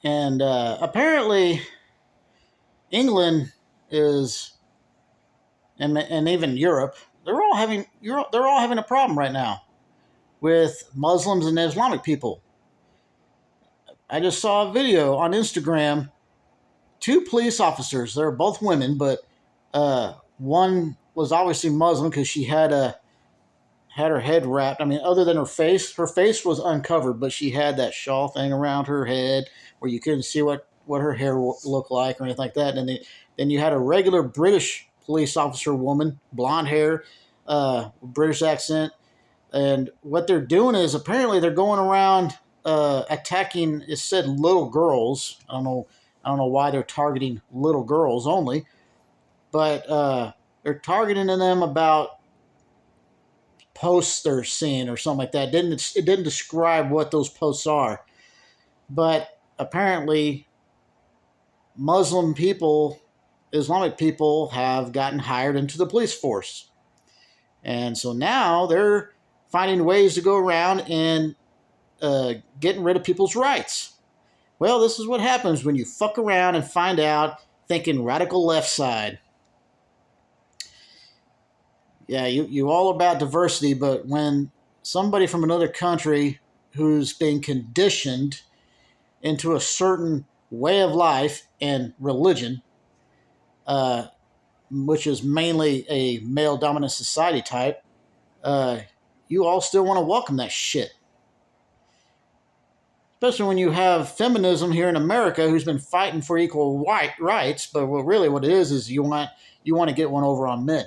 And apparently, England is, and even Europe, they're all having a problem right now with Muslims and Islamic people. I just saw a video on Instagram. Two police officers. They're both women, but one was obviously Muslim because she had her head wrapped. I mean, other than her face was uncovered, but she had that shawl thing around her head where you couldn't see what her hair looked like or anything like that. And then you had a regular British police officer woman, blonde hair, British accent. And what they're doing is apparently they're going around attacking. It said little girls. I don't know. I don't know why they're targeting little girls only, but they're targeting them about posts they're seeing or something like that. It didn't describe what those posts are, but apparently Muslim people, Islamic people have gotten hired into the police force, and so now they're finding ways to go around and getting rid of people's rights. Well, this is what happens when you fuck around and find out thinking radical left side. Yeah, you all about diversity, but when somebody from another country who's been conditioned into a certain way of life and religion, uh, which is mainly a male dominant society type, uh, you all still want to welcome that shit. Especially when you have feminism here in America who's been fighting for equal rights, but what it is you want to get one over on men.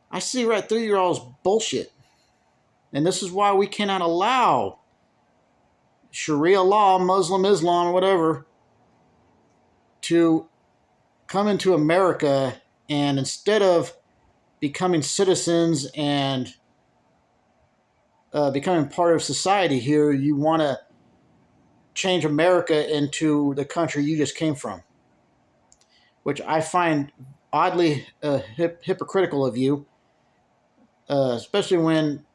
I see right through your all's bullshit. And this is why we cannot allow Sharia law, Muslim Islam, whatever, to come into America, and instead of becoming citizens and becoming part of society here, you want to change America into the country you just came from, which I find oddly hypocritical of you, especially when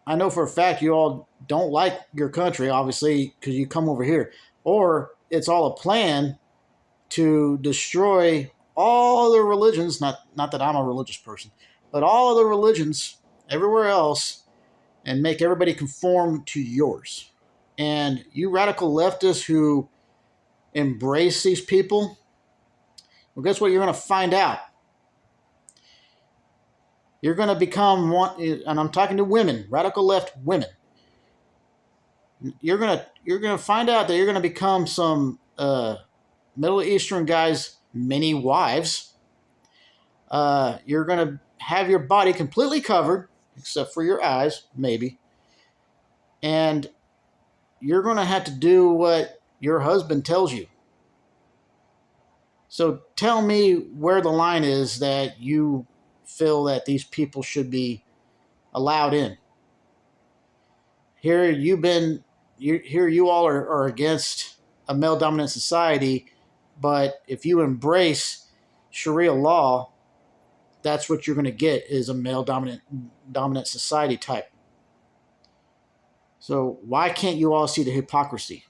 I know for a fact you all don't like your country, obviously, because you come over here. Or it's all a plan to destroy all other religions, not that I'm a religious person, but all other religions everywhere else, and make everybody conform to yours. And you radical leftists who embrace these people, well, guess what you're going to find out? You're going to become one, and I'm talking to women, radical left women. You're gonna find out that you're gonna become some Middle Eastern guy's many wives. You're gonna have your body completely covered, except for your eyes, maybe, and you're gonna have to do what your husband tells you. So tell me where the line is that you feel that these people should be allowed in. Here you all are against a male dominant society, but if you embrace Sharia law, that's what you're going to get is a male dominant society type. So why can't you all see the hypocrisy?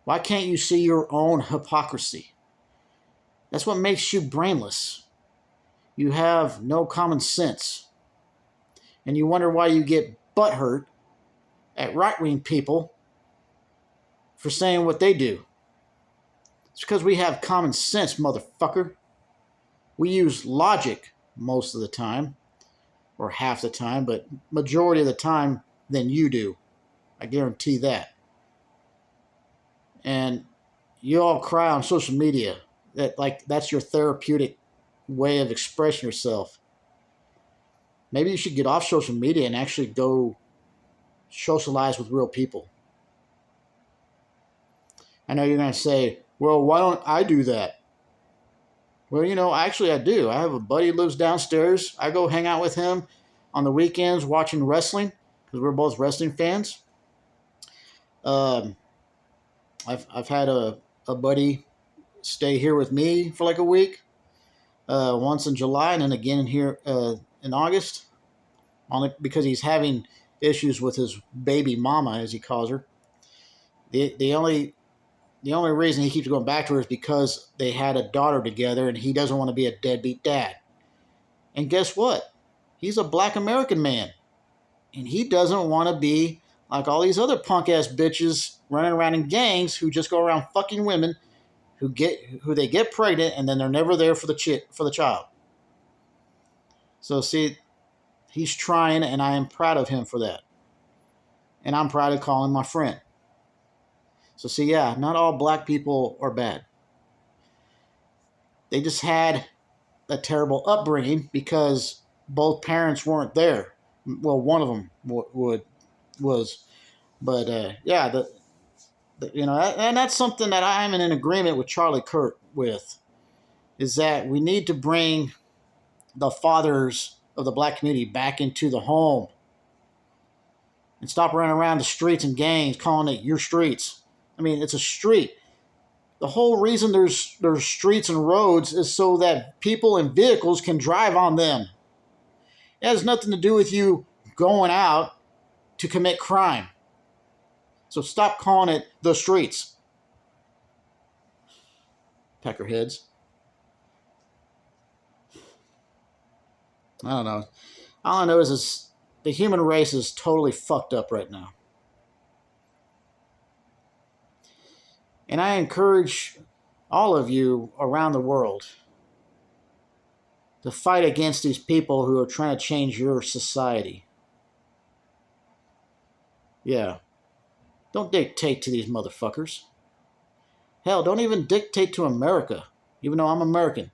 Why can't you see your own hypocrisy? That's what makes you brainless. You have no common sense. And you wonder why you get butthurt at right-wing people for saying what they do. It's because we have common sense, motherfucker. We use logic most of the time, or half the time, but majority of the time than you do. I guarantee that. And you all cry on social media that that's your therapeutic way of expressing yourself. Maybe you should get off social media and actually go socialize with real people. I know you're going to say, well, why don't I do that? Well, actually I do. I have a buddy who lives downstairs. I go hang out with him on the weekends watching wrestling because we're both wrestling fans. I've had a buddy stay here with me for like a week, once in July and then again here in August, only because he's having issues with his baby mama, as he calls her. The only reason he keeps going back to her is because they had a daughter together, and he doesn't want to be a deadbeat dad. And guess what? He's a black American man, and he doesn't want to be like all these other punk ass bitches running around in gangs who just go around fucking women who they get pregnant, and then they're never there for the child. So see, he's trying, and I am proud of him for that. And I'm proud to call him my friend. So see, yeah, not all black people are bad. They just had a terrible upbringing because both parents weren't there. Well, one of them was, but yeah, and that's something that I'm in agreement with Charlie Kirk with, is that we need to bring the fathers of the black community back into the home and stop running around the streets and gangs calling it your streets. I mean, it's a street. The whole reason there's streets and roads is so that people and vehicles can drive on them. It has nothing to do with you going out to commit crime. So stop calling it the streets. Peckerheads. I don't know. All I know is the human race is totally fucked up right now. And I encourage all of you around the world to fight against these people who are trying to change your society. Yeah. Don't dictate to these motherfuckers. Hell, don't even dictate to America, even though I'm American.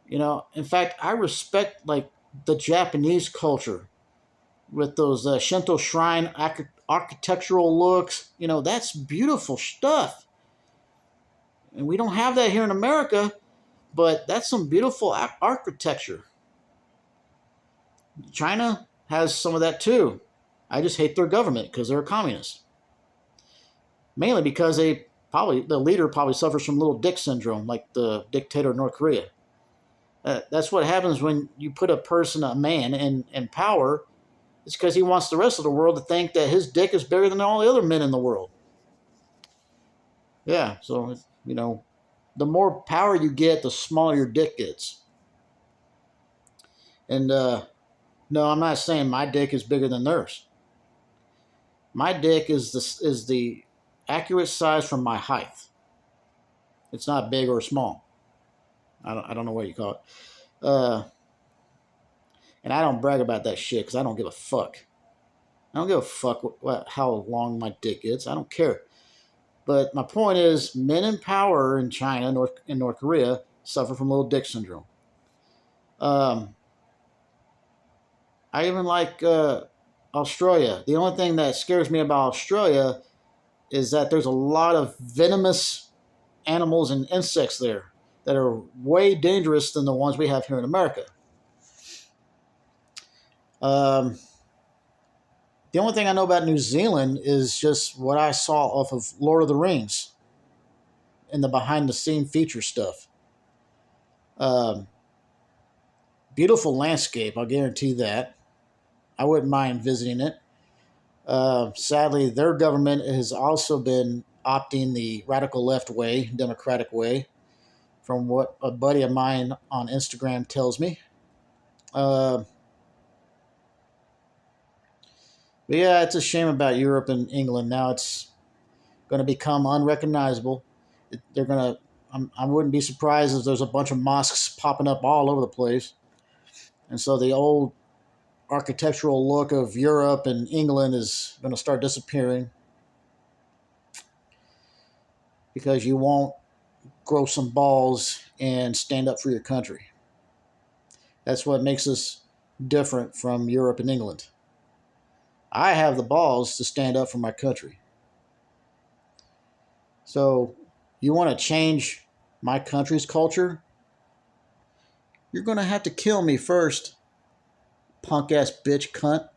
In fact, I respect like the Japanese culture with those Shinto shrine architectural looks. That's beautiful stuff. And we don't have that here in America, but that's some beautiful architecture. China has some of that too. I just hate their government because they're a communist. Mainly because the leader probably suffers from little dick syndrome, like the dictator of North Korea. That's what happens when you put a man, in power. It's because he wants the rest of the world to think that his dick is bigger than all the other men in the world. Yeah, so, the more power you get, the smaller your dick gets. And, no, I'm not saying my dick is bigger than theirs. My dick is the accurate size from my height. It's not big or small. I don't know what you call it. And I don't brag about that shit because I don't give a fuck. I don't give a fuck how long my dick is. I don't care. But my point is, men in power in China, North Korea, suffer from little dick syndrome. I even like Australia. The only thing that scares me about Australia is that there's a lot of venomous animals and insects there that are way dangerous than the ones we have here in America. The only thing I know about New Zealand is just what I saw off of Lord of the Rings and the behind-the-scene feature stuff. Beautiful landscape, I'll guarantee that. I wouldn't mind visiting it. Sadly, their government has also been opting the radical left way, democratic way, from what a buddy of mine on Instagram tells me. But yeah, it's a shame about Europe and England. Now it's going to become unrecognizable. I wouldn't be surprised if there's a bunch of mosques popping up all over the place. And so the old architectural look of Europe and England is going to start disappearing because you won't grow some balls and stand up for your country. That's what makes us different from Europe and England. I have the balls to stand up for my country. So, you want to change my country's culture? You're going to have to kill me first, punk ass bitch cunt.